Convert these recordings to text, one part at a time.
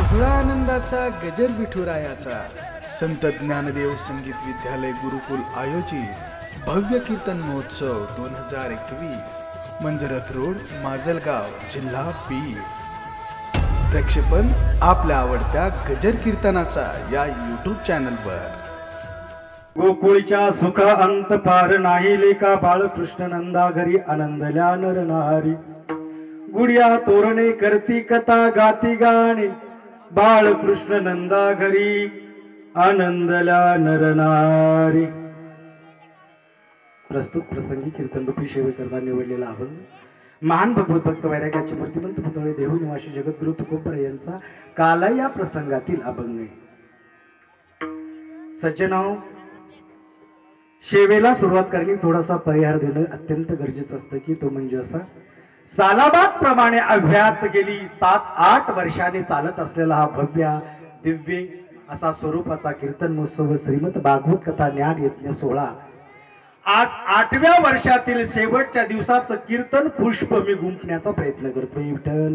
सोहळा आनंदाचा गजर विठुरायाचा संत ज्ञानदेव संगीत विद्यालय गुरुकुल आयोजित भव्य कीर्तन महोत्सव 2021 मंजरथ रोड माजलगाव जिल्हा बीड। प्रक्षेपण आपल्या आवडत्या गजर कीर्तनाचा या यूट्यूब चॅनलवर। गोकुळच्या सुख अंत पार नाही लेका बाळकृष्ण नंदा घरी आनंदल्या नर नारी। गुडिया तोरणे करती कथा गाती गाणे बाळकृष्ण नंदा घरी आनंदल्या नर नारी। प्रस्तुत प्रसंगी कीर्तनरूपी सेवेकरता निवडलेला अभंग महान भगवत भक्त वैराग्याचे मूर्तिमंत पुतळे देहू निवासी जगद्गुरु तुकोबर यांचा काला या प्रसंगातील अभंग आहे। सज्जनाओ, सेवेला सुरुवात करणे थोडासा परिहार देणं अत्यंत गरजेचं असतं की तो म्हणजे असा सालाबाद प्रमाणे अभ्यात गेली 7-8 वर्षांनी चालत असलेला हा भव्य दिव्य असा स्वरूपाचा कीर्तन महोत्सव श्रीमद भागवत कथा ज्ञान यज्ञ सोहळा आज 8व्या वर्षातील शेवटच्या दिवसाचं कीर्तन पुष्प मी गुंफण्याचा प्रयत्न करतोय। विठ्ठल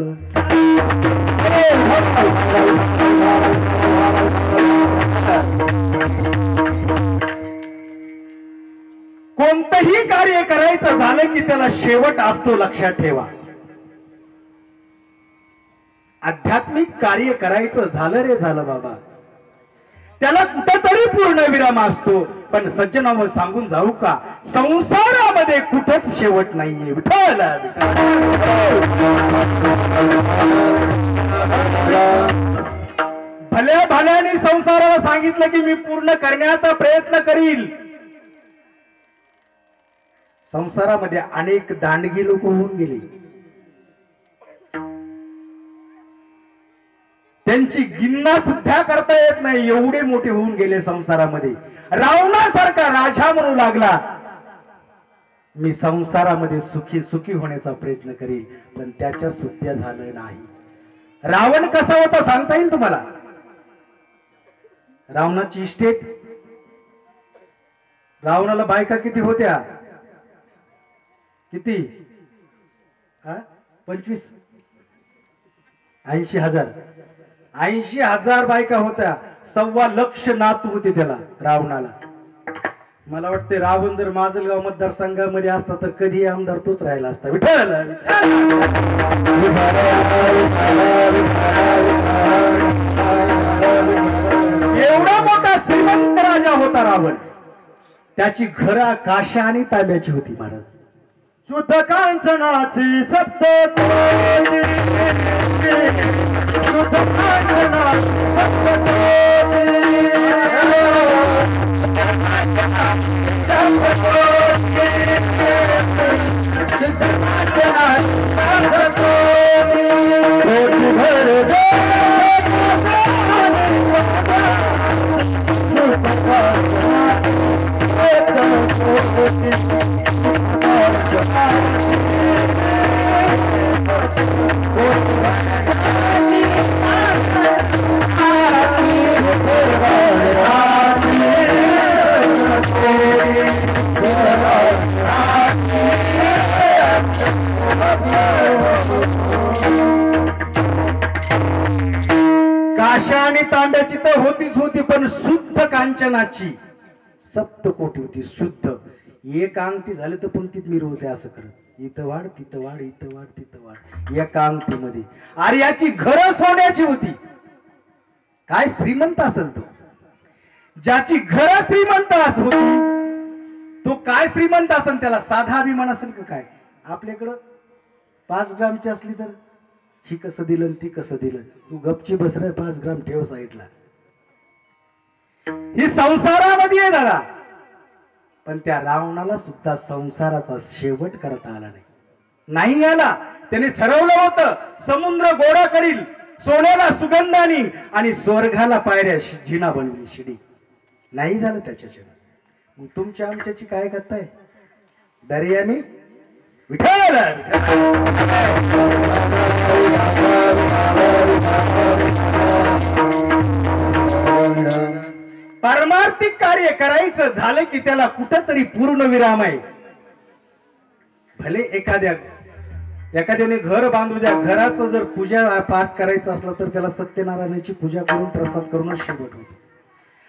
कोणतंही कार्य करायचं झालं की त्याला शेवट असतो, लक्षात ठेवा। आध्यात्मिक कार्य करायचं झालं रे झालं बाबा, त्याला कुठंतरी पूर्ण विराम असतो। पण सज्जनांवर सांगून जाऊ का, संसारामध्ये कुठंच शेवट नाहीये। विठ्ठल भल्या भल्याने संसाराला सांगितलं की मी पूर्ण करण्याचा प्रयत्न करील। संसारामध्ये अनेक दांडगी लोक होऊन गेली, त्यांची गिन्ना सुद्धा करता येत नाही, एवढे मोठे होऊन गेले संसारामध्ये। रावणासारखा राजा म्हणू लागला मी संसारामध्ये सुखी सुखी होण्याचा प्रयत्न करील, पण त्याच्या सुद्धा झालं नाही। रावण कसा होता सांगता येईल तुम्हाला? रावणाची इस्टेट, रावणाला बायका किती होत्या? किती? 25 80,000 80,000 बायका होत्या, 1.25 लाख नातू होते त्याला रावणाला। मला वाटते रावण जर माजलगाव मतदारसंघामध्ये असता तर कधी आमदार तोच राहिला असता। विठ्ठल एवढा मोठा श्रीमंत राजा होता रावण, त्याची घरं काशा आणि तांब्याची होती महाराज। शुद्ध कांचनाची सप्त शुद्ध कांचनाची काशा आणि तांब्याची तर होतीच होती, पण शुद्ध कांचनाची सप्तकोटी होती। शुद्ध एक अंगठी झाली तर पंक्तीत मिर होते असं करत, इथं वाढ तिथं वाढ, इथं वाढ तिथं वाढ, एका अंगठीमध्ये। अरे याची घरं सोन्याची होती। काय श्रीमंत असेल तो, ज्याची घरं श्रीमंत होती तो काय श्रीमंत असेल, त्याला साधा अभिमान असेल का काय? आपल्याकडं 5 ग्रामची असली तर ही कसं दिलं ती कसं दिलं, तू गपची बस रे, 5 ग्राम ठेव साईडला। ही संसारामध्ये आहे दादा, पण त्या रावणाला सुद्धा संसाराचा शेवट करता आला नाही आला। त्याने ठरवलं होतं समुद्र गोडा करील, सोन्याला सुगंधानी आणि स्वर्गाला पायऱ्या जिना बनली शिडी, नाही झालं त्याच्याच्या। मग तुमच्या आमच्याची काय करताय? दर्या मी विठ्ठल परमार्थिक कार्य करायचं झालं की त्याला कुठंतरी पूर्ण विराम आहे। भले एखाद्या एखाद्याने घर बांधू द्या, घराचं जर पूजा पाठ करायचं असलं तर त्याला सत्यनारायणाची पूजा करून प्रसाद करूनच शेवट होतो.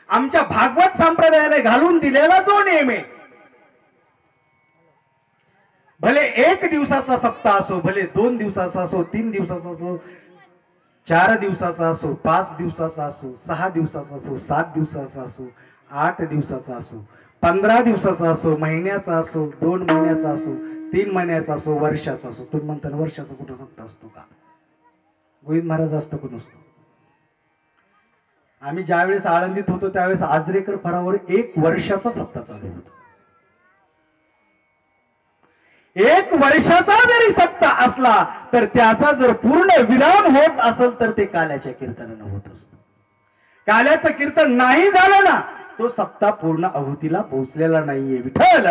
आमच्या भागवत संप्रदायाने घालून दिलेला जो नियम आहे, भले 1 दिवसाचा सप्ताह असो, भले 2 दिवसाचा असो, 3 दिवसाचा असो, 4 दिवसाचा असो, 5 दिवसाचा असो, 6 दिवसाचा असो, 7 दिवसाचा असो, 8 दिवसाचा असो, 15 दिवसाचा असो, महिन्याचा असो, 2 महिन्याचा असो, 3 महिन्याचा असो, वर्षाचा असो. तुम्ही म्हणता वर्षाचा कुठं सप्ताह असतो का? गोविंद महाराज असतं का नसतो? आम्ही ज्यावेळेस आळंदीत होतो त्यावेळेस आजरेकर फरावर 1 वर्षाचा सप्ताह चालू होता. 1 वर्षाचा जरी सप्ताह असला तर त्याचा जर पूर्ण विराम होत असेल तर ते काल्याच्या कीर्तनानं होत असतो. काल्याचं कीर्तन नाही झालं ना, तो सप्ताह पूर्ण आहुतीला पोहोचलेला नाहीये. विठ्ठल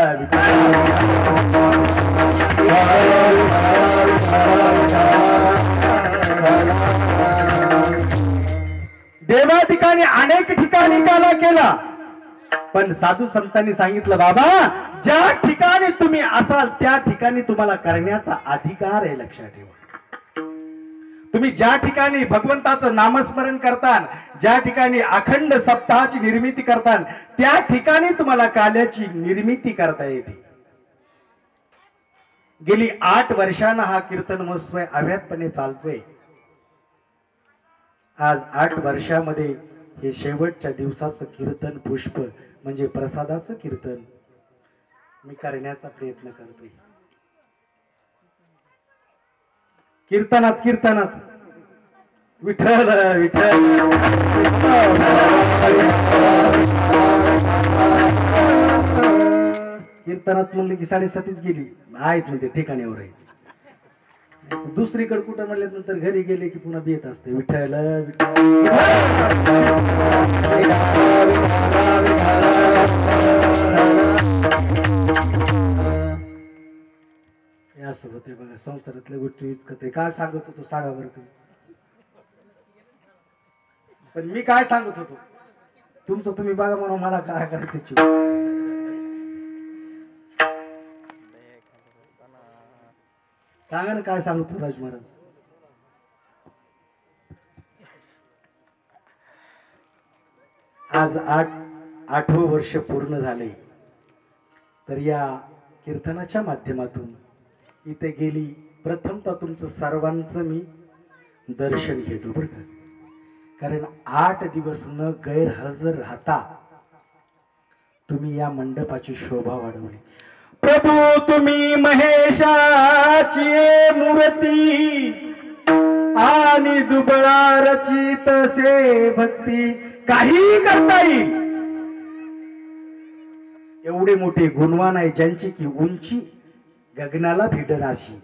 देवाधिकाने अनेक ठिकाणी काला केला, पण साधू संतांनी सांगितलं, बाबा ज्या ठिकाणी तुम्ही असाल त्या ठिकाणी तुम्हाला करण्याचा अधिकार आहे. लक्षात ठेवा, तुम्ही ज्या ठिकाणी भगवंताचं नामस्मरण करता, ज्या ठिकाणी अखंड सप्ताहाची निर्मिती करता, त्या ठिकाणी तुम्हाला काल्याची निर्मिती करता येते. गेली 8 वर्षांना हा कीर्तन महोत्सव अव्याहतपणे चालतोय. आज 8 वर्षामध्ये हे शेवटच्या दिवसाचं कीर्तन पुष्प म्हणजे प्रसादाचं कीर्तन मी करण्याचा प्रयत्न करतोय. कीर्तनात कीर्तनात विठ्ठल विठ्ठल कीर्तनात म्हणले की 7:30 गेली आहेत म्हणजे ठिकाणीवर आहेत. दुसरीकडे कुठं म्हणल्यानंतर घरी गेले की पुन्हा बेत असते विठ्ठल विठ्ठल. असं होते बघा संसारातल्या गोष्टी इचकत. काय सांगत होतो सांगा बरं तुम्ही? पण मी काय सांगत होतो तुमचं तुम्ही बघा म्हणून मला काय करायचं त्याची. सांगा ना काय सांगतो राज महाराज. आज 8वं वर्ष पूर्ण झाले, तर या कीर्तनाच्या माध्यमातून इथे गेली प्रथमतः तुमचं सर्वांचं मी दर्शन घेतो बरं का. कारण 8 दिवस न गैरहजर राहता तुम्ही या मंडपाची शोभा वाढवली. प्रभू तुम्ही महेशाची मूर्ती आणि दुबळा रचित से भक्ती काही करता येईल एवढे मोठे गुणवान आहे ज्यांची की उंची गगनाला भिडनाशी.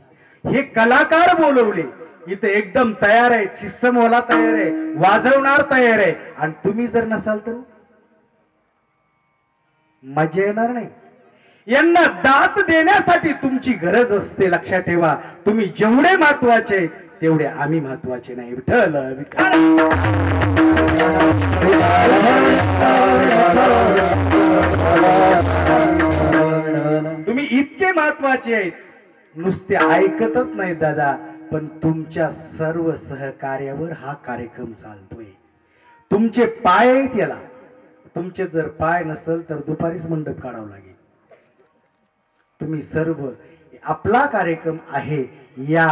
हे कलाकार बोलवले इथे एकदम तयार आहे, सिस्टम वाला तयार आहे, वाजवणार तयार आहे. आणि तुम्ही जर नसाल तर मजा येणार नाही. यांना दात देण्यासाठी तुमची गरज असते. लक्षात ठेवा, तुम्ही जेवढे महत्वाचे तेवढे आम्ही महत्वाचे नाही. विठ्ठल विठ्ठल. तुम्ही इतके महत्वाचे आहेत, नुसते ऐकतच नाही दादा, पण तुमच्या सर्व सहकार्यावर हा कार्यक्रम चालतोय. तुमचे पाय आहेत याला. तुमचे जर पाय नसेल तर दुपारीच मंडप काढावं लागेल. तुम्ही सर्व आपला कार्यक्रम आहे या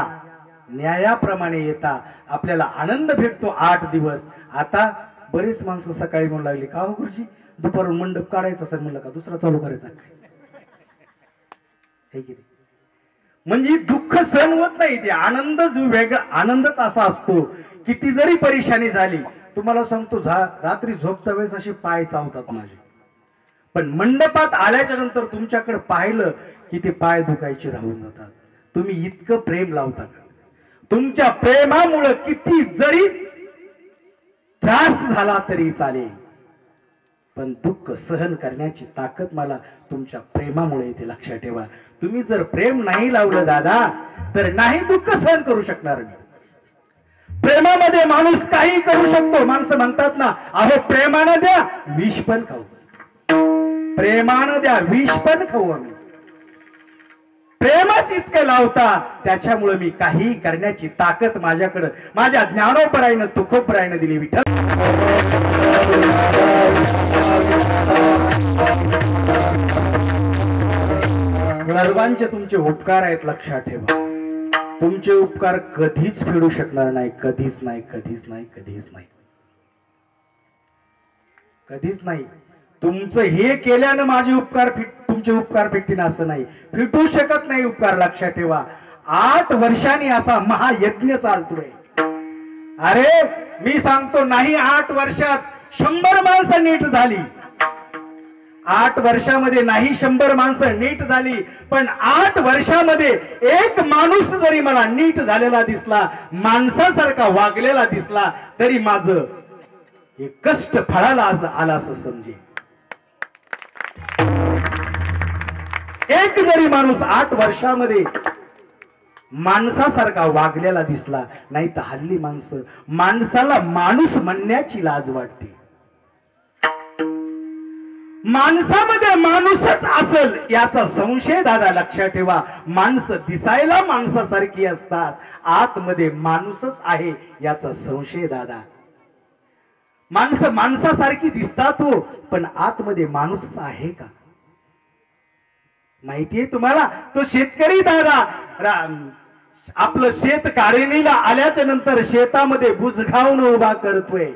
न्यायाप्रमाणे येता आपल्याला आनंद भेटतो. 8 दिवस. आता बरेच माणसं सकाळी म्हणू लागली, का हो गुरुजी दुपारून मंडप काढायचा असेल, म्हणलं का दुसरा चालू करायचा काय? हे की नाही, म्हणजे दुःख सहन होत नाही. ते आनंद जो वेगळा आनंदच असा असतो. किती जरी परेशानी झाली, तुम्हाला सांगतो रात्री झोपता वेळेस असे पाय चावतात माझे, पण मंडपात आल्याच्या नंतर तुमच्याकडे पाहिलं की ते पाय दुखायचे राहून जातात. तुम्ही इतकं प्रेम लावता का? तुमच्या प्रेमामुळे किती जरी त्रास झाला तरी चालेल, पण दुःख सहन करण्याची ताकद मला तुमच्या प्रेमामुळे येते. लक्षात ठेवा, तुम्ही जर प्रेम नाही लावलं दादा तर नाही दुःख सहन करू शकणार मी. प्रेमामध्ये माणूस काही करू शकतो. माणसं म्हणतात ना, अहो प्रेमानं द्या विष पण खाऊ, प्रेमानं द्या विष पण खाऊ आम्ही. प्रेमच इतकं लावता, त्याच्यामुळे मी काही करण्याची ताकद माझ्याकडं माझ्या ज्ञानोपरायनं तुकोपरायनं दिली. विठ्ठल सर्वांचे तुमचे उपकार आहेत, लक्षात ठेवा. तुमचे उपकार कधीच फेडू शकणार नाही, कधीच नाही, कधीच नाही, कधीच नाही, कधीच नाही. तुमचं हे केल्यानं माझे उपकार तुमचे उपकार फेटतील असं नाही, फिटू शकत नाही उपकार. लक्षात ठेवा. 8 वर्षांनी असा महायज्ञ चालतोय. अरे मी सांगतो, नाही 8 वर्षात 100 माणसं नीट झाली. 8 वर्षामध्ये नाही 100 माणसं नीट झाली, पण 8 वर्षामध्ये एक माणूस जरी मला नीट झालेला दिसला, माणसासारखा वागलेला दिसला, तरी माझं हे कष्ट फळाला आला असं समजे. एक जरी माणूस 8 वर्षामध्ये माणसासारखा वागलेला दिसला, नाही तर हल्ली माणसाला माणूस म्हणण्याची लाज वाटते. माणसामध्ये माणूसच असेल याचा संशय दादा. लक्षात ठेवा. माणसं दिसायला माणसासारखी असतात, आतमध्ये माणूसच आहे याचा संशय दादा. माणसं माणसासारखी दिसतात हो, पण आतमध्ये माणूसच आहे का माहितीये तुम्हाला? तो शेतकरी दादा आपलं शेत काढणीला आल्याच्या नंतर शेतामध्ये बुजगावून उभा करतोय.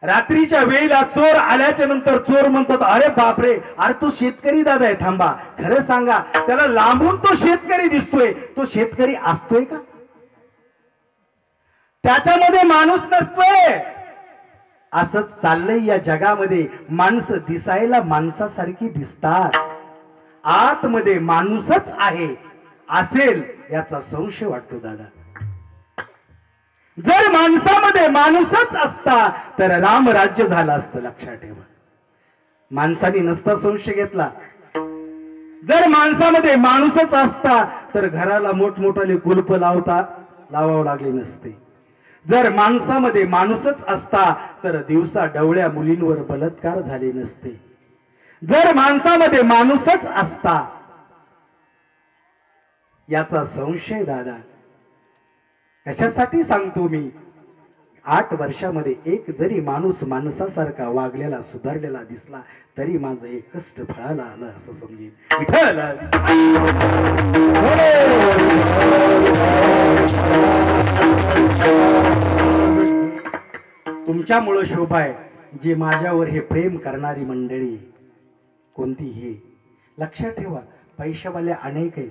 रात्रीच्या वेळेला चोर आल्याच्या नंतर चोर म्हणतात, अरे बापरे, अरे तो शेतकरी दादा आहे. थांबा, खरं सांगा, त्याला लांबून तो शेतकरी दिसतोय, तो शेतकरी असतोय का? त्याच्यामध्ये माणूस नसतोय. असंच चाललंय या जगामध्ये. माणसं दिसायला माणसासारखी दिसतात, आतमध्ये माणूसच आहे असेल याचा संशय वाटतो दादा. जर माणसामध्ये माणूसच असता तर राम राज्य झालं असतं. लक्षात ठेवा. माणसाने नसता संशय घेतला. जर माणसामध्ये माणूसच असता तर घराला मोठमोठाले कुलप लावावं लागले नसते. जर माणसामध्ये माणूसच असता तर दिवसा डवळ्या मुलींवर बलात्कार झाले नसते. जर माणसामध्ये माणूसच असता याचा संशय दादा. कशासाठी सांगतो मी? 8 वर्षामध्ये एक जरी माणूस माणसासारखा वागलेला सुधारलेला दिसला तरी माझं एक कष्ट फळाला आलं असं समजेल. विठ्ठल तुमच्यामुळं शोभा आहे. जे माझ्यावर हे प्रेम करणारी मंडळी कोणती हे लक्षात ठेवा. पैशावाले अनेक आहेत,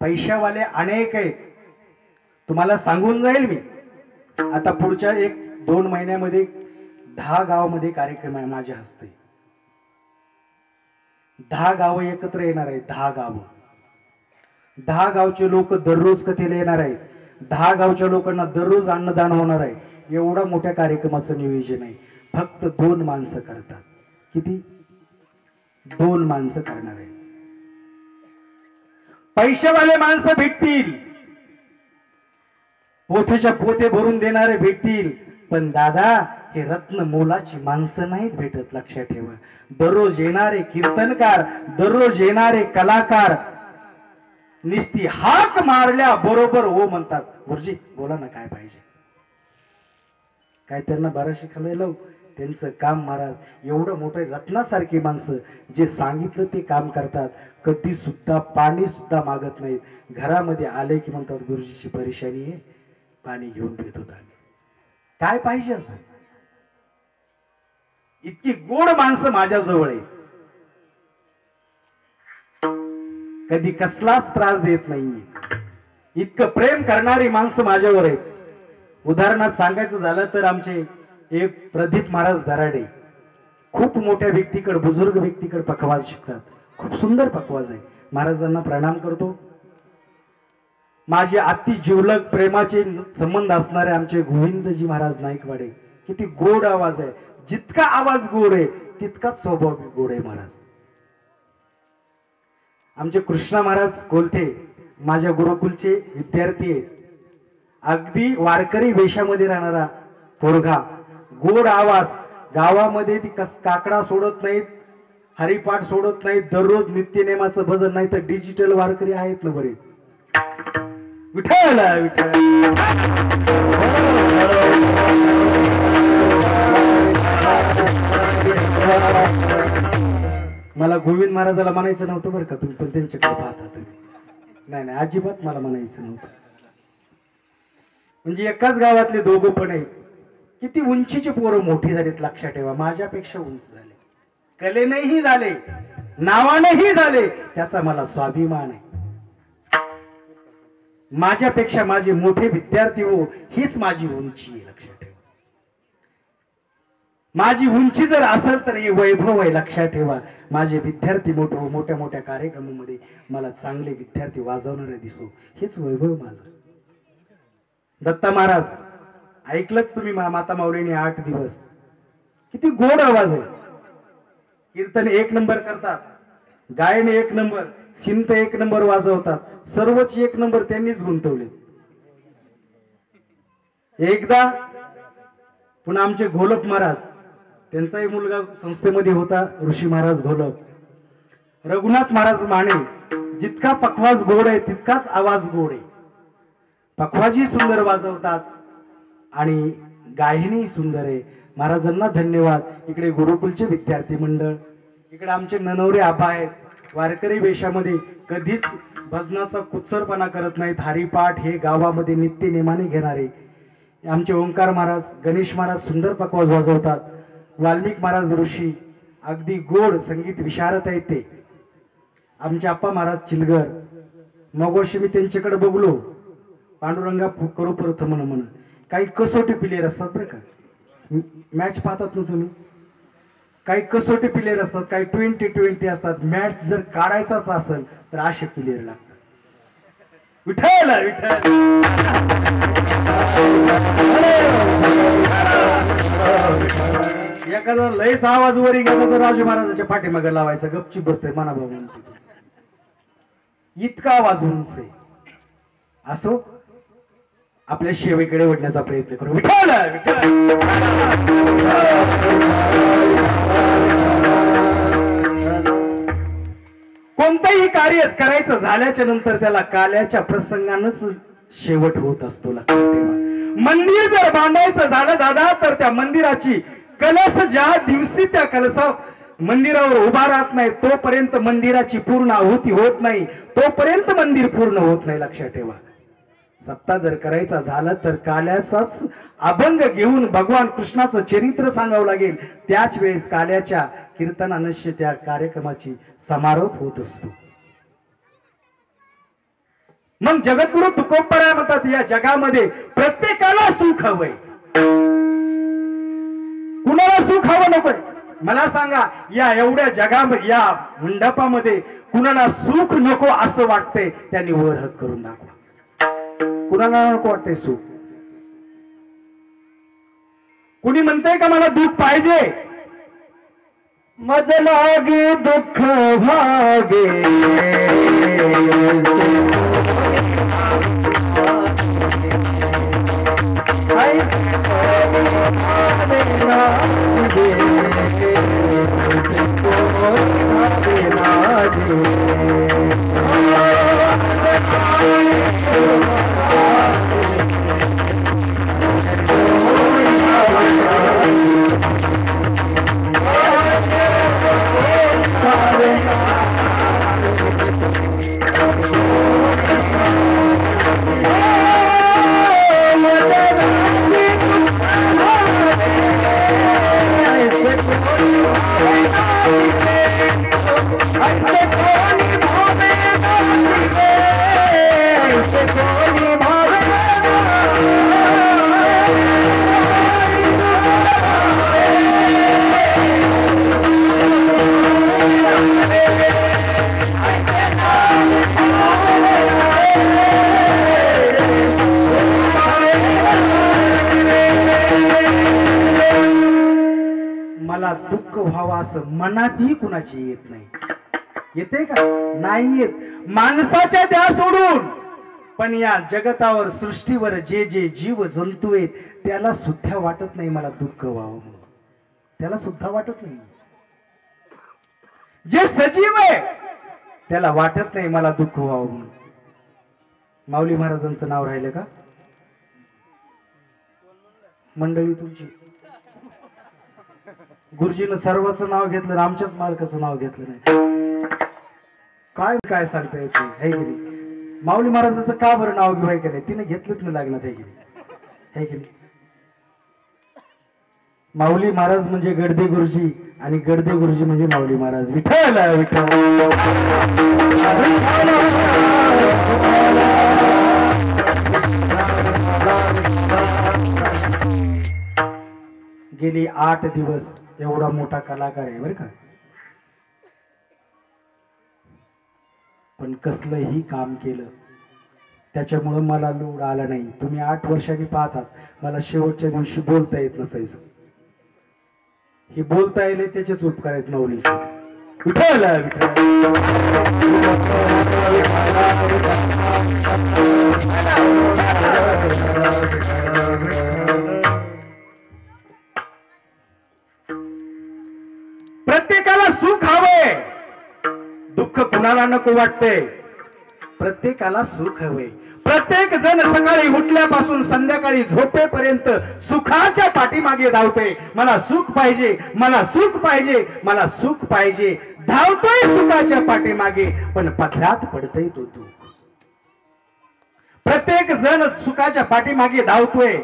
पैशावाले अनेक आहेत. तुम्हाला सांगून जाईल मी. आता पुढच्या 1-2 महिन्यामध्ये 10 गावामध्ये कार्यक्रम आहे माझ्या हस्ते. 10 गावं एकत्र येणार आहेत. 10 गावचे लोक दररोज कथेला येणार आहेत. 10 गावच्या लोकांना दररोज अन्नदान होणार आहे. एवढा मोठ्या कार्यक्रमाचं नियोजन आहे. फक्त 2 माणसं करतात. किती? 2 माणसं करणार आहेत. पैशावाले माणसं भेटतील, पोथेच्या पोते भरून देणारे भेटतील, पण दादा हे रत्न मोलाची माणसं नाहीत भेटत. लक्षात ठेवा. दररोज येणारे कीर्तनकार, दररोज येणारे कलाकार निस्ती हाक मारल्या बरोबर हो म्हणतात. गुरुजी बोला ना, काय पाहिजे? काय त्यांना बाराशे खालायला त्यांचं काम. महाराज एवढं मोठं रत्नासारखी माणसं जे सांगितलं ते काम करतात. कधी सुद्धा पाणी सुद्धा मागत नाहीत. घरामध्ये आले की म्हणतात गुरुजीची परेशानी आहे, पाणी घेऊन पित होता आम्ही. काय पाहिजे? इतकी गोड माणसं माझ्या जवळ आहेत. कधी कसलाच त्रास देत नाहीये. इतकं प्रेम करणारी माणसं माझ्यावर आहेत. उदाहरणार्थ सांगायचं झालं तर आमचे एक प्रदीप महाराज दराडे खूप मोठ्या व्यक्तीकडे, बुजुर्ग व्यक्तीकडे पखवाज शिकतात. खूप सुंदर पखवाज आहे. महाराजांना प्रणाम करतो. माझे अति जिवलग प्रेमाचे संबंध असणारे आमचे गोविंदजी महाराज नाईकवाडे. किती गोड आवाज आहे. जितका आवाज गोड आहे तितकाच स्वभाव गोड आहे महाराज. आमचे कृष्णा महाराज कोलथे माझ्या गुरुकुलचे विद्यार्थी आहेत. अगदी वारकरी वेशामध्ये राहणारा पोरगा, गोड आवाज. गावामध्ये ती काकडा सोडत नाहीत, हरिपाठ सोडत नाही, दररोज नित्यनेमाचं भजन नाही तर डिजिटल वारकरी आहेत ना बरेच. विठ्ठल विठ्ठल. मला गोविंद महाराजाला म्हणायचं नव्हतं बरं का, तुम्ही पण त्यांच्याकडे पाहता तुम्ही. नाही नाही, अजिबात मला म्हणायचं नव्हतं. म्हणजे एकाच गावातले दोघं पण आहेत. किती उंचीची पोरं मोठी झालीत लक्षात ठेवा. माझ्यापेक्षा उंच झाले, कलेनेही झाले, नावानेही झाले. त्याचा मला स्वाभिमान आहे. माझ्यापेक्षा माझे मोठे विद्यार्थी हो, हीच माझी उंची आहे लक्षात ठेवा. माझी उंची जर असेल तर हे वैभव आहे लक्षात ठेवा. माझे विद्यार्थी मोठ्या मोठ्या कार्यक्रमामध्ये मला चांगले विद्यार्थी वाजवणारे दिसो, हेच वैभव माझं. दत्ता महाराज ऐकलंच तुम्ही, माता माऊलीने 8 दिवस किती गोड आवाज आहे. कीर्तन 1 नंबर करतात, गायन 1 नंबर, सिंत 1 नंबर वाजवतात, सर्वच 1 नंबर त्यांनीच गुंतवले. एकदा पुन्हा आमचे घोलप महाराज, त्यांचाही मुलगा संस्थेमध्ये होता, ऋषी महाराज घोलप. रघुनाथ महाराज माने, जितका पखवाज गोड आहे तितकाच आवाज गोड आहे. पखवाजी सुंदर वाजवतात आणि गायनही सुंदर आहे. महाराजांना धन्यवाद. इकडे गुरुकुलचे विद्यार्थी मंडळ, इकडे आमचे ननवरे आबा आहेत, वारकरी वेशामध्ये कधीच भजनाचा कुत्सरपणा करत नाहीत. हरिपाठ हे गावामध्ये नित्य नेमाने घेणारे आमचे ओंकार महाराज, गणेश महाराज सुंदर पखवाज वाजवतात. वाल्मिक महाराज ऋषी अगदी गोड संगीत विशारद आहेत ते. आमचे आप्पा महाराज चिलगर, मगोशी मी त्यांच्याकडे बघलो, पांडुरंगा करू प्रथम म्हण. काही कसोटी प्लेयर असतात बरं का, मॅच पाहतात ना तुम्ही. काही कसोटी प्लेयर असतात, काही 20-20 असतात. मॅच जर काढायचाच असेल तर असे प्लेयर लागतात. विठ्ठल विठ्ठल. एखादा लयच आवाज वरी गेला तर राजू महाराजाच्या पाठीमागे लावायचा, गपचीप बसते मनाभाव म्हणते. इतका आवाज उंच आहे. असो, आपल्या शेवेकडे वळण्याचा प्रयत्न करू. विठ्ठल विठ्ठल. कोणतंही कार्य करायचं झाल्याच्या नंतर त्याला काल्याच्या प्रसंगानंच शेवट होत असतो लक्षात ठेवा. मंदिर जर बांधायचं झालं दादा तर त्या मंदिराची कलश ज्या दिवशी त्या कलशा मंदिरावर उभा राहत नाही तोपर्यंत मंदिराची पूर्ण आहुती होत नाही, तोपर्यंत मंदिर पूर्ण होत नाही लक्षात ठेवा. सप्ताह जर करायचा झालं तर काल्याचाच अभंग घेऊन भगवान कृष्णाचं चरित्र सांगावं लागेल. त्याच वेळेस काल्याच्या कीर्तनानंच त्या कार्यक्रमाची समारोप होत असतो. मग जगद्गुरु तुकोबराय म्हणतात, या जगामध्ये प्रत्येकाला सुख हवंय. कुणाला सुख हवं नकोय? मला सांगा, या एवढ्या जगामध्ये, या मंडपामध्ये कुणाला सुख नको असं वाटतंय त्यांनी वर हात करून दाखवा. कुणाला नको वाटतंय सुख? कुणी म्हणतंय का मला दुःख पाहिजे? मज लागे दुःख भागे मला दुःख व्हावं असं मनातही कुणाची येत नाही. येते का? नाही येत. माणसाच्या द्या सोडून, पण या जगतावर सृष्टीवर जे जे जीव जंतू आहेत त्याला सुद्धा वाटत नाही मला दुःख व्हावं म्हणून. त्याला सुद्धा वाटत नाही. जे सजीव आहे त्याला वाटत नाही मला दुःख व्हावं म्हणून. माऊली महाराजांचं नाव राहिलं का मंडळी तुमची? गुरुजीनं सर्वांचं नाव घेतलं, आमच्याच मालकाचं नाव घेतलं नाही. काय काय सांगता येते है की नाही? माऊली महाराजाचं का बरं नाव घेऊ आहे का नाही? तिने घेतलंच नाही लागणार आहे की नाही? है की नाही? माऊली महाराज म्हणजे गडदे गुरुजी आणि गडदे गुरुजी म्हणजे माऊली महाराज. विठ्ठल विठ्ठल. गेली 8 दिवस एवढा मोठा कलाकार आहे बरं का, पण कसलंही काम केलं त्याच्यामुळे मला लोड आला नाही. तुम्ही 8 वर्षांनी पाहतात, मला शेवटच्या दिवशी बोलता येत नसायचं. हे बोलता येईल त्याचेच उपकार आहेत माऊलीचेच. विठ्ठल विठ्ठल. प्रत्येकाला सुख हवंय, दुःख कुणाला नको वाटते. प्रत्येकाला सुख हवे. प्रत्येक जण सकाळी उठल्यापासून संध्याकाळी झोपेपर्यंत सुखाच्या पाठीमागे धावते. मला सुख पाहिजे, मला सुख पाहिजे, मला सुख पाहिजे. धावतोय सुखाच्या पाठीमागे, पण पदरात पडतय तो दुःख. प्रत्येक जण सुखाच्या पाठीमागे धावतोय,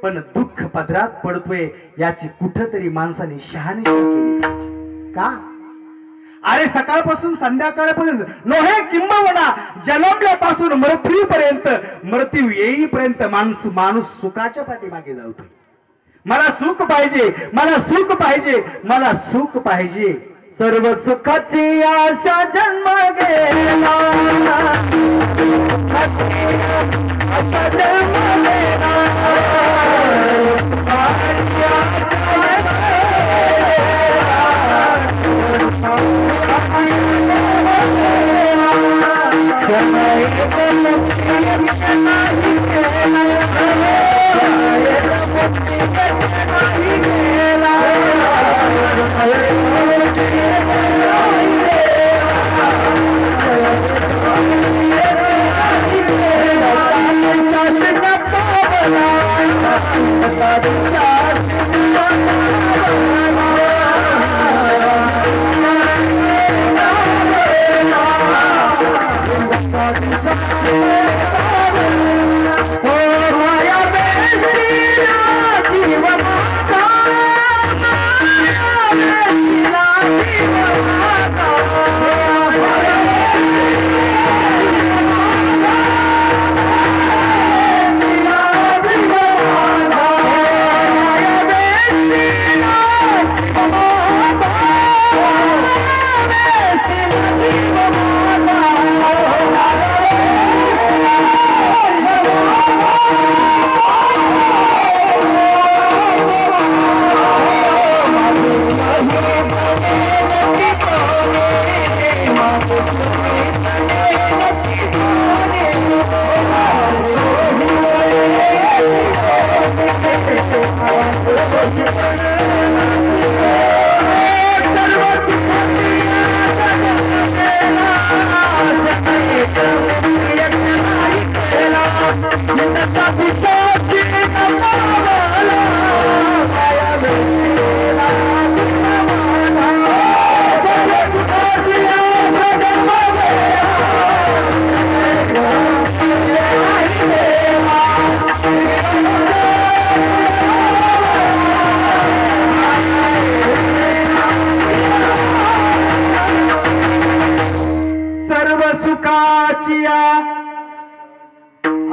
पण दुःख पदरात पडतोय. याची कुठंतरी माणसाने शहानिशा केली पाहिजे. का? अरे सकाळपासून संध्याकाळपर्यंत नोहे किंबहुना जन्मल्यापासून मृत्यूपर्यंत, मृत्यू येईपर्यंत माणूस सुखाच्या पाठीमागे धावतोय. मला सुख पाहिजे, मला सुख पाहिजे, मला सुख पाहिजे. सर्व सुखाची आशा जन्म गेला, आशा जन्म गेला.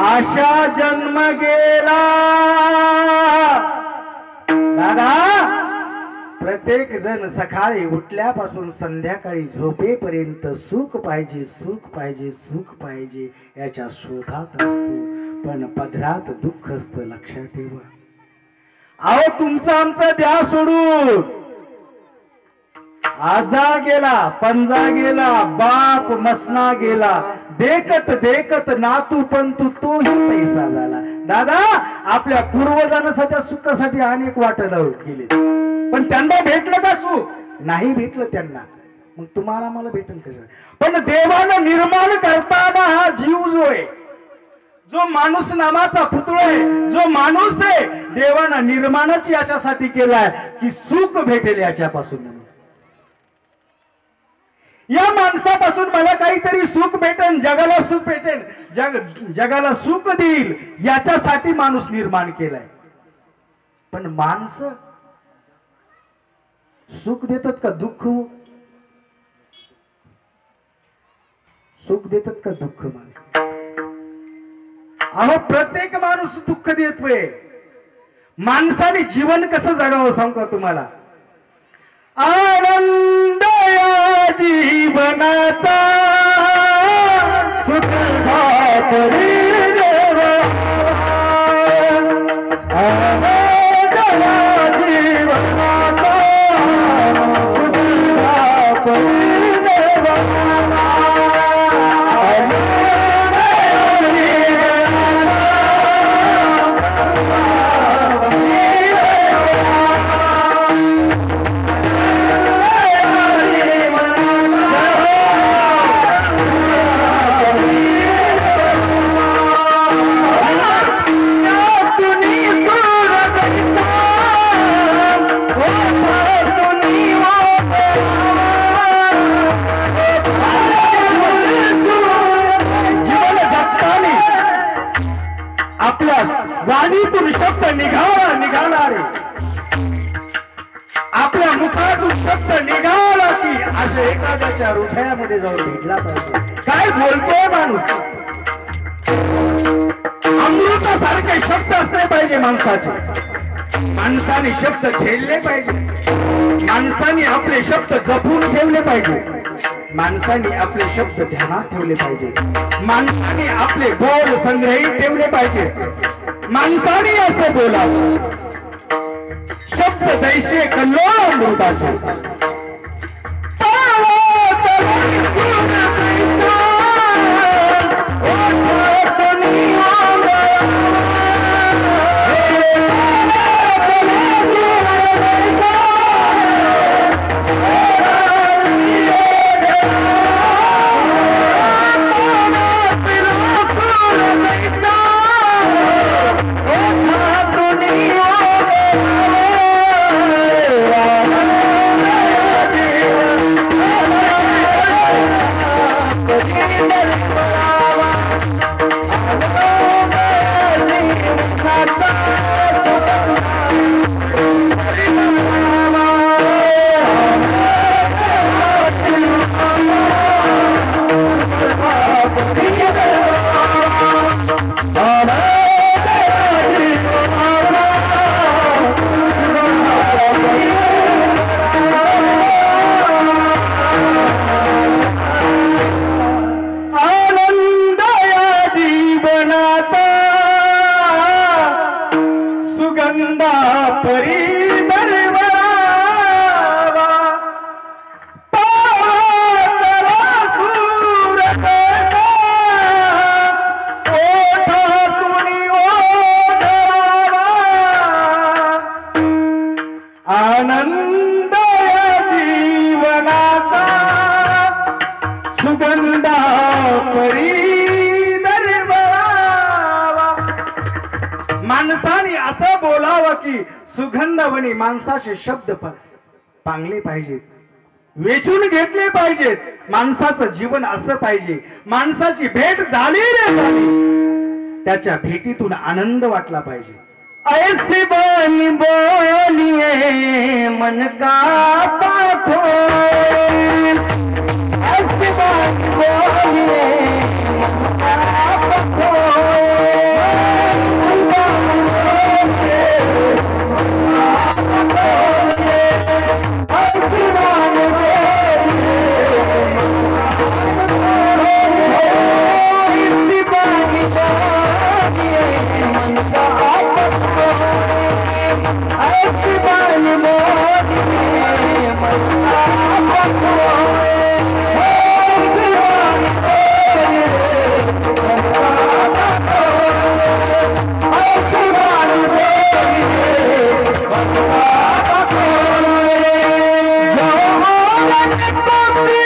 आशा जन्म गेला. दादा, प्रत्येक जण सकाळी उठल्यापासून संध्याकाळी झोपेपर्यंत सुख पाहिजे, सुख पाहिजे, सुख पाहिजे याच्या शोधात असतो, पण पदरात दुःख असतं. लक्षात ठेवा. अहो तुमचं आमचं द्या सोडून. आजा गेला, पंजा गेला, बाप मसना गेला, देखत देखत नातू पंतू तोही पैसा झाला. दादा, आपल्या पूर्वजांना सध्या सुखासाठी अनेक वाट लावून गेले, पण त्यांना भेटलं का सुख? नाही भेटलं त्यांना. मग तुम्हाला मला भेटेल कसं? पण देवानं निर्माण करताना हा जीव जो आहे, जो माणूस नामाचा पुतळा आहे, जो माणूस आहे, देवानं निर्माणाची याच्यासाठी केलाय की सुख भेटेल याच्यापासून. या माणसापासून मला काहीतरी सुख भेटेल, जगाला सुख भेटेल, जगाला सुख देईल याच्यासाठी माणूस निर्माण केलाय. पण माणसं सुख देतात का दुःख? सुख देतात का दुःख? माणसं अहो प्रत्येक माणूस दुःख देतोय. माणसाने जीवन कसं जगावं सांगू का तुम्हाला? आनंद या जीवनाचा सुखदा परी देवा, आनंद या जीवनाचा सुखदा परी देवा, वाणीतून शब्द निघाला रे, आपल्या मुखातून शब्द निघाला की अशा एखाद्याच्या हृदयामध्ये जाऊन भेटला पाहिजे. काय बोलतोय माणूस? अमृतासारखे शब्द असले पाहिजे माणसाचे. माणसाने शब्द झेलले पाहिजे, माणसाने आपले शब्द जपून ठेवले पाहिजे, माणसाने आपले शब्द ध्यानात ठेवले पाहिजे, माणसाने आपले बोल संग्रहित ठेवले पाहिजे. माणसाने असं बोलावं, शब्द जैसे कल्लोळ अमृताचे. आनंद जीवनाचा सुगंधा परी दरबारावा. माणसाने असं बोलावं की सुगंधवणी माणसाचे शब्द पांगले पाहिजेत, वेचून घेतले पाहिजेत. माणसाचं जीवन असं पाहिजे. माणसाची भेट झाली रे झाली, त्याच्या भेटीतून आनंद वाटला पाहिजे. ऐसी बोली बोलिए मन का पाखो, ऐसी बोली बोलिए मन का पाखो, जो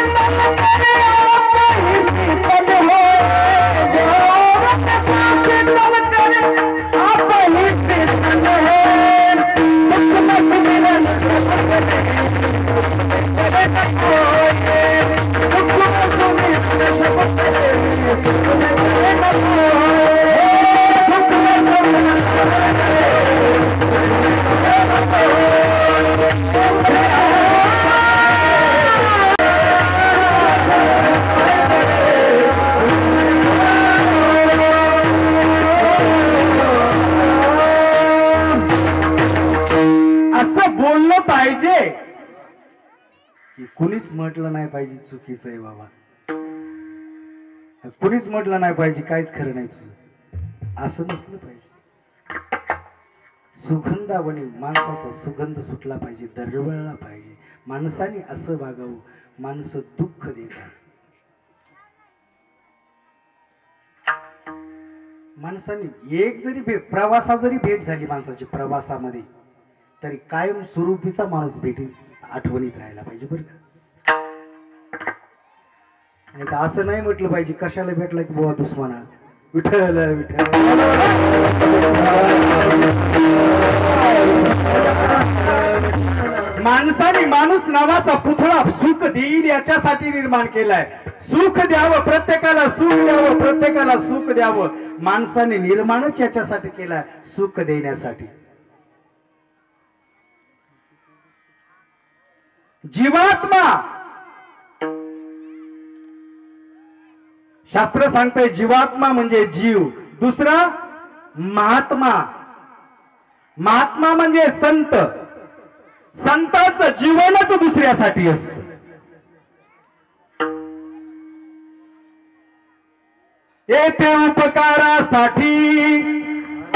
पाहिजे की कुणीच म्हटलं नाही पाहिजे चुकीचं आहे बाबा, कुणीच म्हटलं नाही पाहिजे काहीच खरं नाही तुझं, असं नसलं पाहिजे. सुगंधावणी माणसाचा सुगंध सुटला पाहिजे, दरवळला पाहिजे. माणसाने असं वागावं. माणसं दुःख देतात. माणसाने एक जरी प्रवासात जरी भेट झाली माणसाची प्रवासामध्ये, तरी कायम स्वरूपीचा माणूस भेटी आठवणीत राहायला पाहिजे बरं का. नाही तर असं नाही म्हटलं पाहिजे कशाला भेटला की बुवा दुश्मना, विठ्ठल विठ्ठल. माणसाने माणूस नावाचा पुतळा सुख देईल याच्यासाठी निर्माण केलाय. सुख द्यावं प्रत्येकाला, सुख द्यावं प्रत्येकाला, सुख द्यावं. माणसाने निर्माणच याच्यासाठी केलाय, सुख देण्यासाठी. जीवात्मा शास्त्र सांगतंय जीवात्मा म्हणजे जीव. दुसरा महात्मा, महात्मा म्हणजे संत. संतांचं जीवनच दुसऱ्यासाठी असतं. येथे उपकारासाठी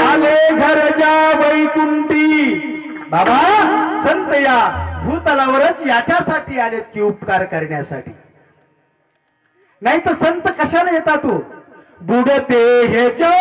आले घरच्या वैकुंठी. बाबा संत या भूतलावरच याच्यासाठी आलेत की उपकार करण्यासाठी. नाही तर संत कशाला येतात तू, बुडते हे जन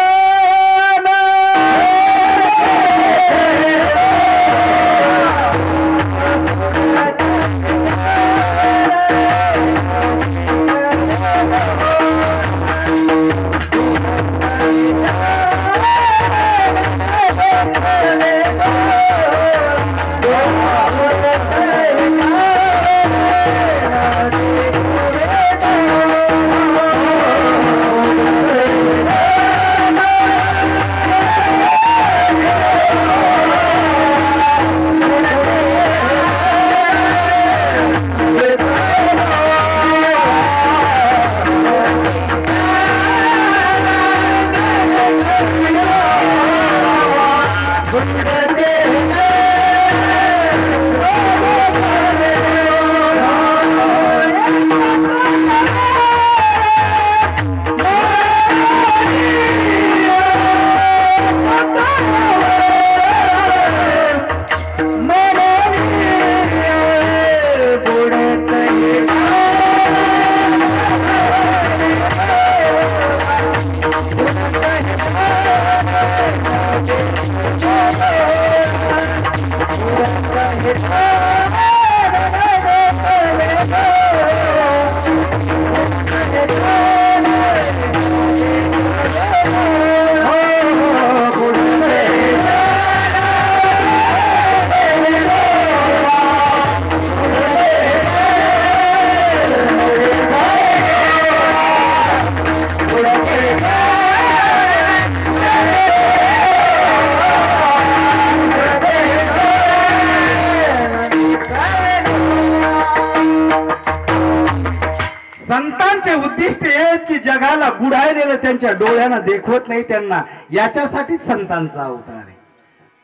संतांचे उद्दिष्ट हे की जगाला बुडायलेलं त्यांच्या डोळ्यानं देखवत नाही त्यांना, याच्यासाठीच संतांचा अवतार आहे.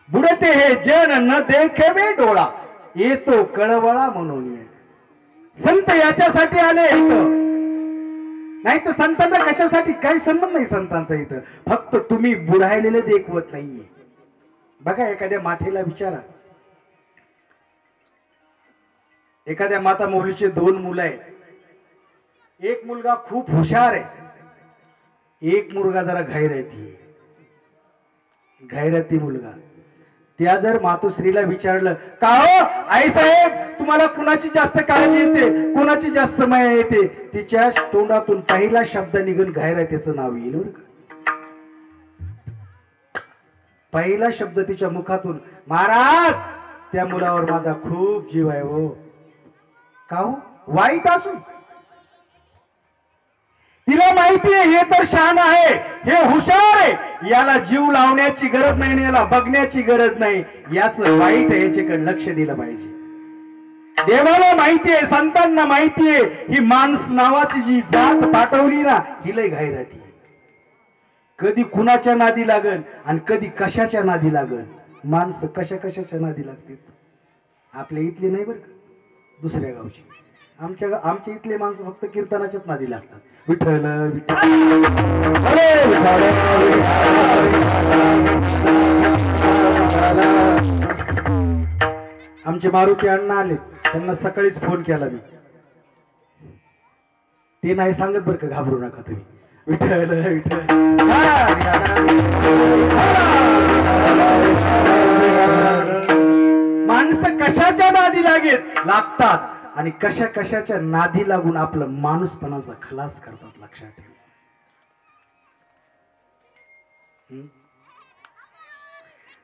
बुडते हे जन न देखेवे डोळा, येतो कळवळा म्हणून ये. संत याच्यासाठी आले इथं. नाही तर संतांना कशासाठी, काही संबंध नाही संतांचा इथं. फक्त तुम्ही बुडायलेले देखवत नाहीये. बघा एखाद्या मातेला विचारा, एखाद्या माता मौलीचे 2 मुलं आहेत. एक मुलगा खूप हुशार आहे, एक मुलगा जरा घायराती मुलगा. त्या जर मातोश्रीला विचारलं का हो आई साहेब तुम्हाला कुणाची जास्त काळजी येते, कुणाची जास्त माया येते, तिच्या तोंडातून पहिला शब्द निघून घायरातीचं नाव येईल बरं का. पहिला शब्द तिच्या मुखातून, महाराज त्या मुलावर माझा खूप जीव आहे हो. का हो वाईट असून, तिला माहिती आहे हे तर शान आहे, हे हुशार आहे, याला जीव लावण्याची गरज नाही, याला बघण्याची गरज नाही, याच वाईट आहे, याच्याकडे लक्ष दिलं पाहिजे. देवाला माहिती आहे, संतांना माहिती आहे, ही माणस नावाची जी जात पाठवली ना ही लय घायराती. कधी कुणाच्या नादी लागन आणि कधी कशाच्या नादी लागन. माणसं कशाच्या नादी लागतील आपल्या इथली नाही बरं का, दुसऱ्या गावची. आमच्या इथले माणसं फक्त कीर्तनाच्याच नादी लागतात. विठ्ठल विठ्ठल आमचे मारुती अण्णा आले, त्यांना सकाळीच फोन केला मी. ते नाही सांगत बरं का, घाबरू नका तुम्ही. विठ्ठल विठ्ठल माणसं कशाच्या नादी लागतात आणि कशाच्या नादी लागून आपलं माणूसपणाचा खलास करतात. लक्षात ठेवा.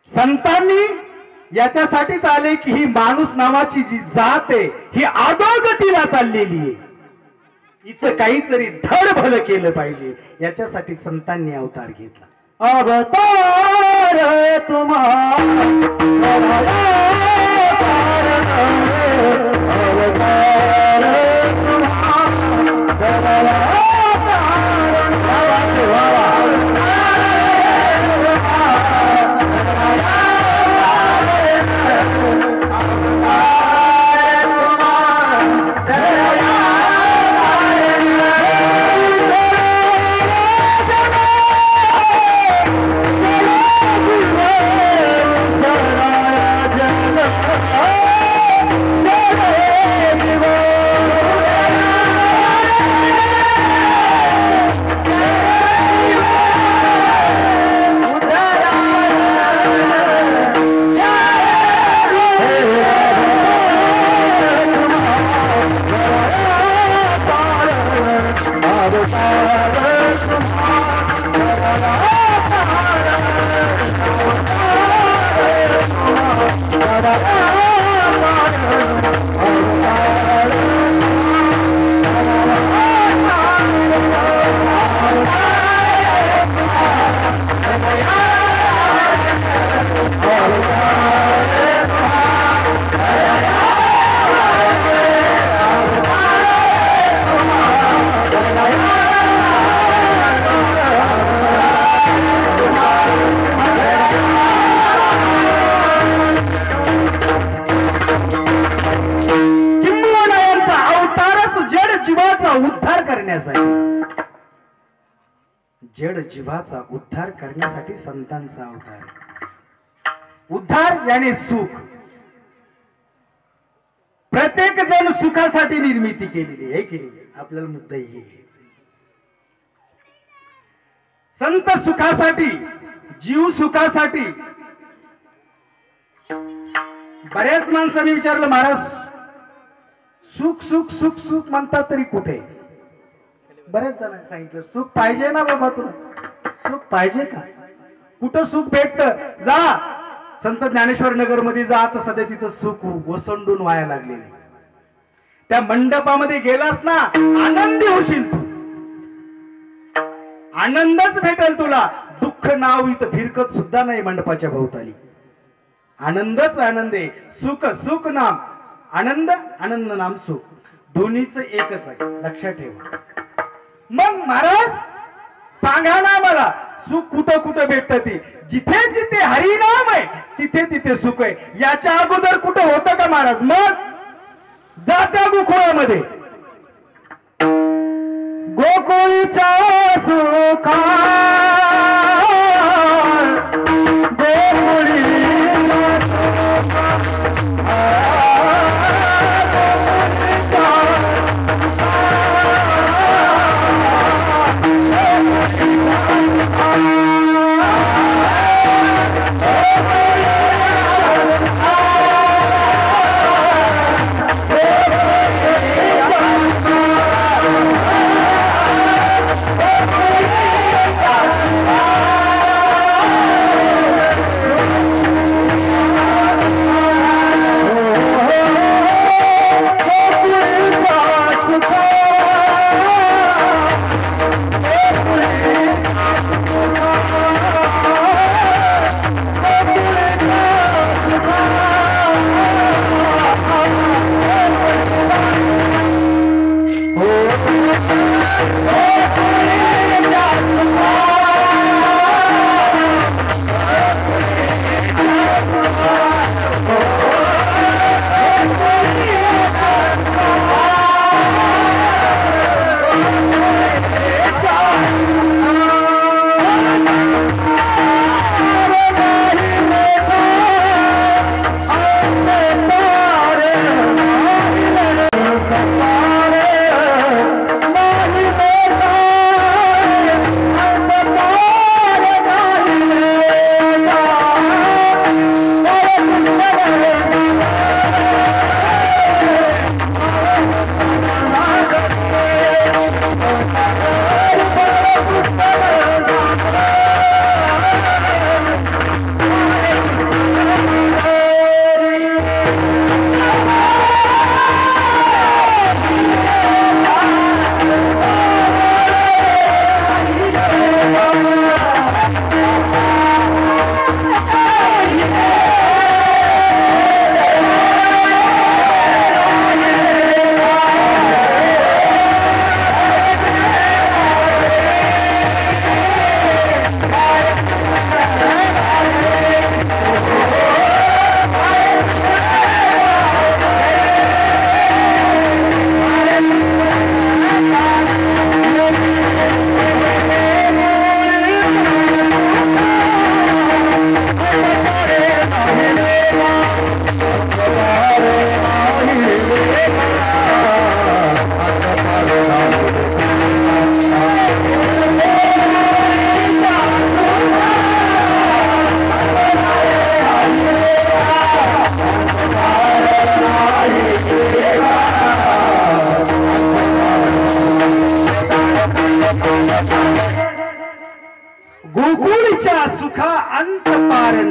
संतांनी याच्यासाठीच आले की ही माणूस नावाची जी जात आहे ही अधोगतीला चाललेली आहे, हिचं काहीतरी धड भलं केलं पाहिजे, याच्यासाठी संतांनी अवतार घेतला. अवतार तुम्हारा जड जीवाचा उद्धार करण्यासाठी संतांचा अवतार. उद्धार याने सुख. प्रत्येक जण सुखासाठी निर्मिती केलेली आहे की नाही, आपल्याला मुद्दा हे घ्यायचा. संत सुखासाठी, जीव सुखासाठी. बऱ्याच माणसांनी विचारलं, महाराज सुख सुख सुख सुख म्हणतात तरी कुठे? बऱ्याच जणांनी सांगितलं सुख पाहिजे ना बाबा, तुला सुख पाहिजे का? कुठं सुख भेटत? जा संत ज्ञानेश्वर नगर मध्ये जा, आता सध्या तिथं सुख ओसंडून वाया लागलेले. त्या मंडपामध्ये गेलास ना, आनंदी होशील तू, आनंदच भेटेल तुला. दुःख नाव इथं फिरकत सुद्धा नाही मंडपाच्या भोवताली. आनंदच आनंद आहे. सुख सुख नाम, आनंद आनंद नाम सुख, दोन्हीच एकच आहे. लक्षात ठेवा. मग महाराज सांगा ना मला, सुख कुठं कुठं भेटत? ते जिथे जिथे हरिनाम आहे तिथे तिथे सुख आहे. याच्या अगोदर कुठं होतं का महाराज? मग जा त्या गोकुळामध्ये, गोकुळीचा सुखा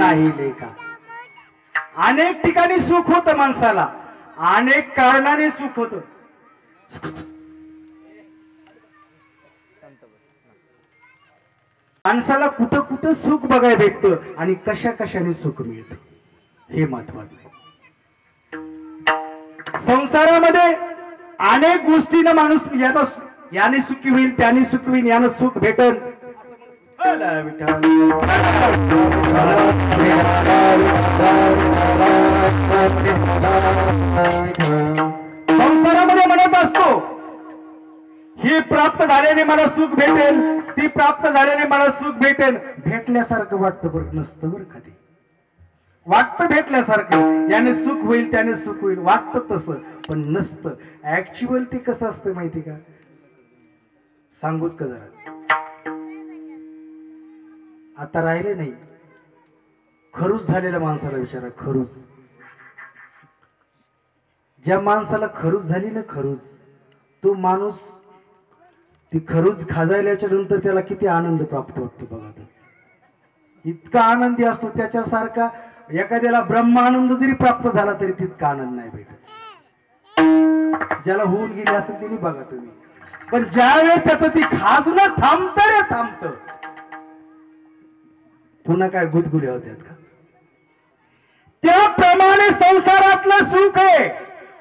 नाही लेखा. अनेक ठिकाणी सुख होतं माणसाला, अनेक कारणाने सुख होतं. माणसाला कुठं कुठं सुख बघायला भेटतं आणि कशा कशाने सुख मिळतं हे महत्वाचं आहे. संसारामध्ये अनेक गोष्टीनं माणूस याने सुखी होईल, त्याने सुखी होईल, यानं सुख भेटल. संसारामध्ये म्हणत असतो ही प्राप्त झाल्याने मला सुख भेटेल, ती प्राप्त झाल्याने मला सुख भेटेल. भेटल्यासारखं वाटतं बरं, नसतं बरं. कधी वाटतं भेटल्यासारखं, याने सुख होईल त्याने सुख होईल, वाटतं तसं, पण नसतं. ऍक्च्युअल ते कसं असतं माहिती का? सांगूच का जरा? आता राहिले नाही, खरूच झालेल्या माणसाला विचारा. खरूच ज्या माणसाला खरूच झाली ना, खरूच, तो माणूस ती खरूच खाजायल्याच्या नंतर त्याला किती आनंद प्राप्त होतो बघा. तो इतका आनंदी असतो, त्याच्यासारखा एखाद्याला ब्रह्मानंद जरी प्राप्त झाला तरी तितका आनंद नाही भेटत. ज्याला होऊन गेली असेल त्यांनी बघा तुम्ही. पण ज्यावेळेस त्याचं ती खाजणं थांबत रे थांबत, पुन्हा काय गुदगुल्या होत्यात का? त्याप्रमाणे संसारातलं सुख आहे,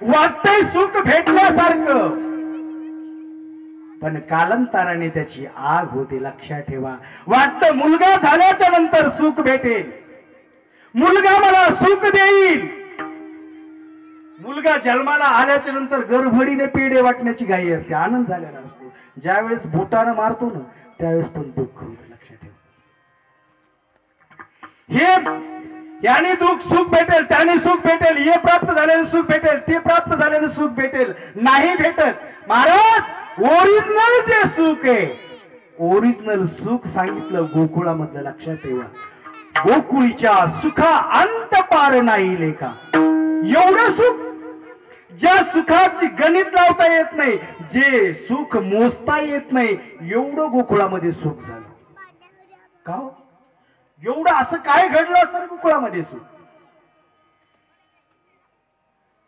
वाटतंय सुख भेटल्यासारखं, पण कालांतराने त्याची आग होते. लक्षात ठेवा. वाटतं मुलगा झाल्याच्या नंतर सुख भेटेल, मुलगा मला सुख देईल. मुलगा जन्माला आल्याच्या नंतर गर्भडीने पेढे वाटण्याची घाई असते, आनंद झालेला असतो. ज्यावेळेस बोटानं मारतो ना त्यावेळेस पण दुःख होतं. लक्षात ठेवा. हे याने दुःख सुख भेटेल, त्याने सुख भेटेल, हे प्राप्त झाल्याने सुख भेटेल, ते प्राप्त झाल्याने सुख भेटेल, नाही भेटत. महाराज ओरिजिनल जे सुख आहे, ओरिजिनल सुख सांगितलं गोकुळामधलं. लक्षात ठेवा. गोकुळीच्या सुखा अंत पार नाही लेखा. एवढं सुख, ज्या सुखाची गणित लावता येत नाही, जे सुख मोजता येत नाही, एवढं गोकुळामध्ये सुख झालं. का हो? एवढं असं काय घडलं असेल गोकुळामध्ये सुख?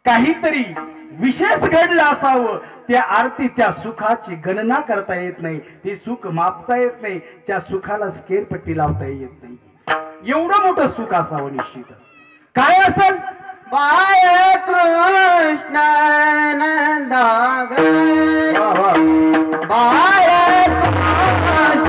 काहीतरी विशेष घडलं असावं. त्या आरती, त्या सुखाची गणना करता येत नाही, ते सुख मापता येत नाही, त्या सुखाला स्केरपट्टी लावता येत नाही. एवढं मोठं सुख असावं निश्चितच. काय असेल? बाळ कृष्ण नंदा बाळ कृष्ण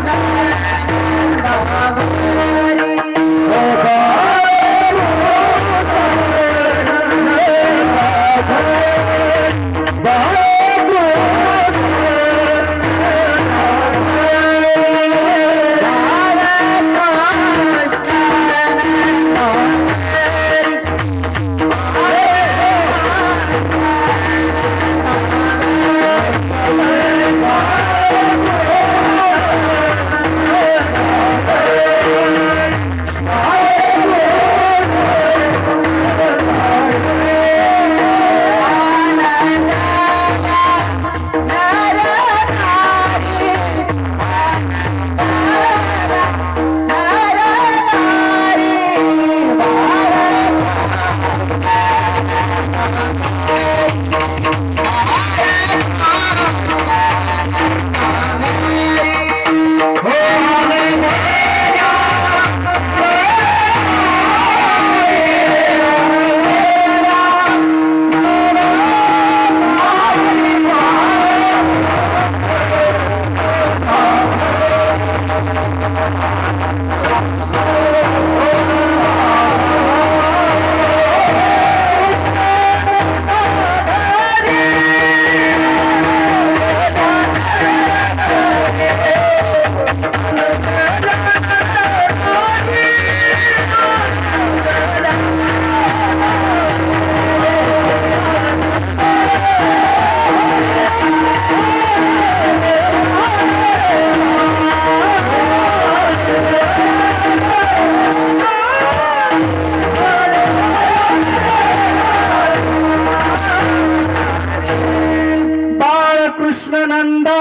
कृष्णनंदा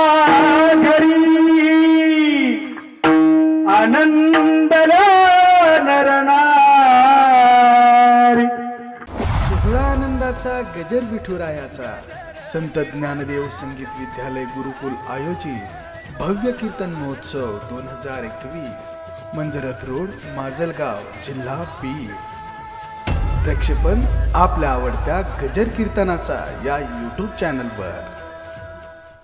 घरी आनंदला नरनारी. आनंदाचा गजर विठुरायाचा संत ज्ञानदेव संगीत विद्यालय गुरुकुल आयोजित भव्य कीर्तन महोत्सव 2021 मंजरथ रोड, माजलगाव, जिल्हा बीड. प्रक्षेपण आपल्या आवडत्या गजर कीर्तनाचा या YouTube चॅनलवर.